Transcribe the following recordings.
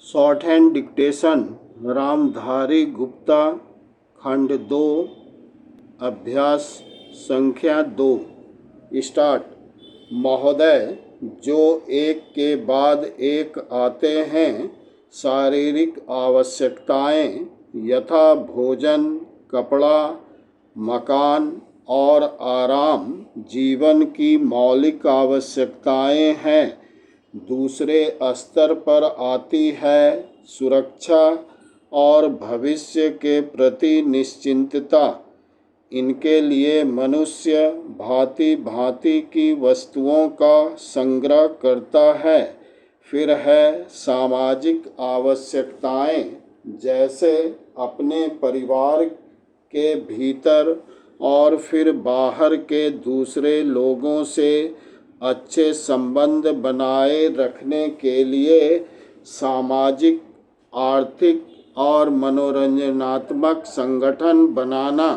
Short hand dictation Ramdhari Gupta खंड 2 अभ्यास संख्या 2 स्टार्ट। महोदय, जो एक के बाद एक आते हैं, शारीरिक आवश्यकताएं यथा भोजन, कपड़ा, मकान और आराम जीवन की मौलिक आवश्यकताएं हैं। दूसरे स्तर पर आती है सुरक्षा और भविष्य के प्रति निश्चिंतता। इनके लिए मनुष्य भांति भांति की वस्तुओं का संग्रह करता है। फिर है सामाजिक आवश्यकताएं, जैसे अपने परिवार के भीतर और फिर बाहर के दूसरे लोगों से अच्छे संबंध बनाए रखने के लिए सामाजिक, आर्थिक और मनोरंजनात्मक संगठन बनाना।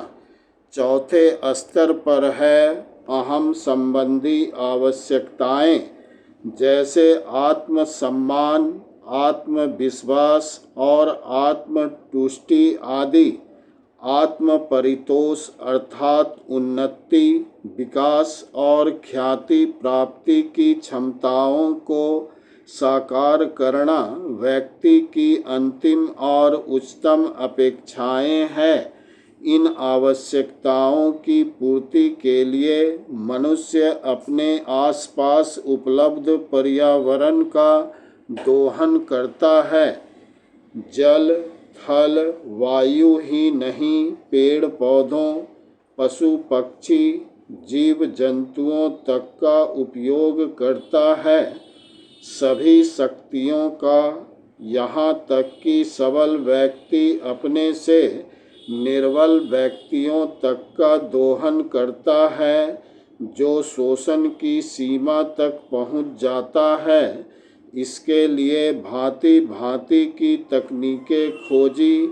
चौथे स्तर पर है अहम संबंधी आवश्यकताएं, जैसे आत्मसम्मान, आत्मविश्वास और आत्मतुष्टि आदि। आत्म परितोष अर्थात उन्नति, विकास और ख्याति प्राप्ति की क्षमताओं को साकार करना व्यक्ति की अंतिम और उच्चतम अपेक्षाएं हैं। इन आवश्यकताओं की पूर्ति के लिए मनुष्य अपने आसपास उपलब्ध पर्यावरण का दोहन करता है। जल, थल, वायु ही नहीं, पेड़ पौधों, पशु पक्षी, जीव जंतुओं तक का उपयोग करता है। सभी शक्तियों का, यहाँ तक कि सबल व्यक्ति अपने से निर्बल व्यक्तियों तक का दोहन करता है, जो शोषण की सीमा तक पहुँच जाता है। इसके लिए भांति भांति की तकनीकें खोजी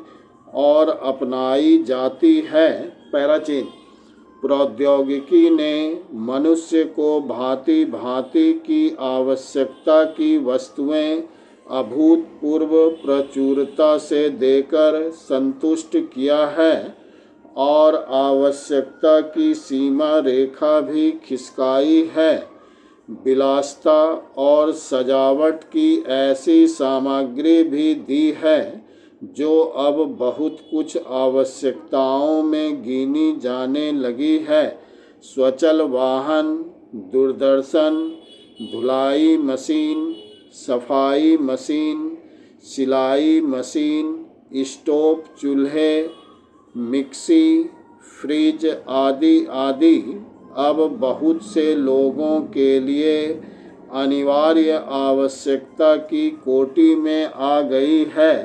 और अपनाई जाती है। पैराचीन प्रौद्योगिकी ने मनुष्य को भांति भांति की आवश्यकता की वस्तुएं अभूतपूर्व प्रचुरता से देकर संतुष्ट किया है और आवश्यकता की सीमा रेखा भी खिसकाई है। विलासिता और सजावट की ऐसी सामग्री भी दी है जो अब बहुत कुछ आवश्यकताओं में गिनी जाने लगी है। स्वचल वाहन, दूरदर्शन, धुलाई मशीन, सफाई मशीन, सिलाई मशीन, स्टोव, चूल्हे, मिक्सी, फ्रिज आदि आदि अब बहुत से लोगों के लिए अनिवार्य आवश्यकता की कोटि में आ गई है।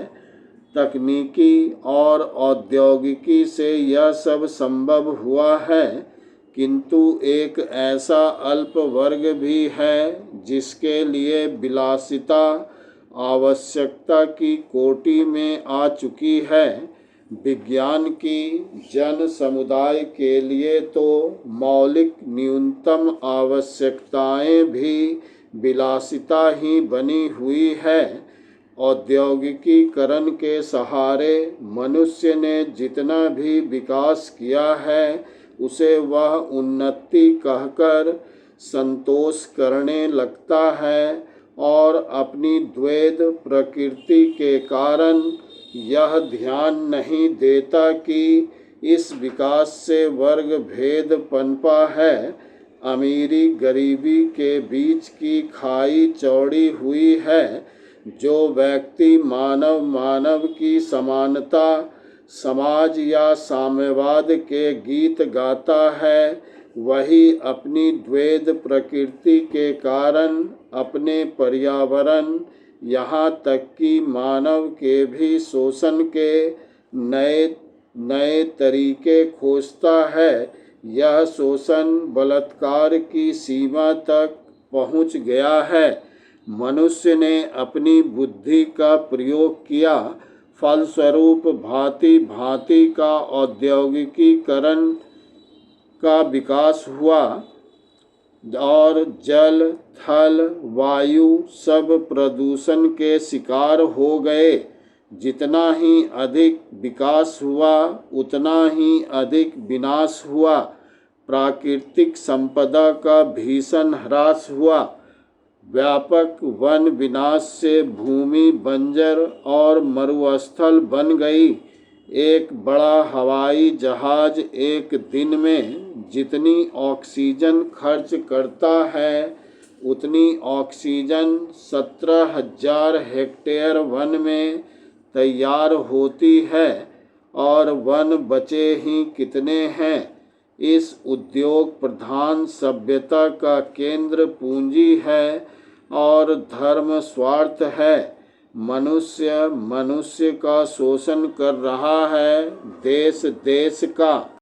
तकनीकी और औद्योगिकी से यह सब संभव हुआ है, किंतु एक ऐसा अल्प वर्ग भी है जिसके लिए विलासिता आवश्यकता की कोटि में आ चुकी है। विज्ञान की जन समुदाय के लिए तो मौलिक न्यूनतम आवश्यकताएं भी विलासिता ही बनी हुई है। औद्योगिकीकरण के सहारे मनुष्य ने जितना भी विकास किया है, उसे वह उन्नति कहकर संतोष करने लगता है और अपनी द्वैध प्रकृति के कारण यह ध्यान नहीं देता कि इस विकास से वर्ग भेद पनपा है। अमीरी गरीबी के बीच की खाई चौड़ी हुई है। जो व्यक्ति मानव मानव की समानता, समाज या साम्यवाद के गीत गाता है, वही अपनी द्वैध प्रकृति के कारण अपने पर्यावरण, यहाँ तक कि मानव के भी शोषण के नए नए तरीके खोजता है। यह शोषण बलात्कार की सीमा तक पहुँच गया है। मनुष्य ने अपनी बुद्धि का प्रयोग किया, फलस्वरूप भांति भांति का औद्योगिकीकरण का विकास हुआ। और जल, थल, वायु सब प्रदूषण के शिकार हो गए। जितना ही अधिक विकास हुआ उतना ही अधिक विनाश हुआ। प्राकृतिक संपदा का भीषण ह्रास हुआ। व्यापक वन विनाश से भूमि बंजर और मरुस्थल बन गई। एक बड़ा हवाई जहाज एक दिन में जितनी ऑक्सीजन खर्च करता है उतनी ऑक्सीजन 17,000 हेक्टेयर वन में तैयार होती है, और वन बचे ही कितने हैं। इस उद्योग प्रधान सभ्यता का केंद्र पूंजी है और धर्म स्वार्थ है। मनुष्य मनुष्य का शोषण कर रहा है, देश देश का।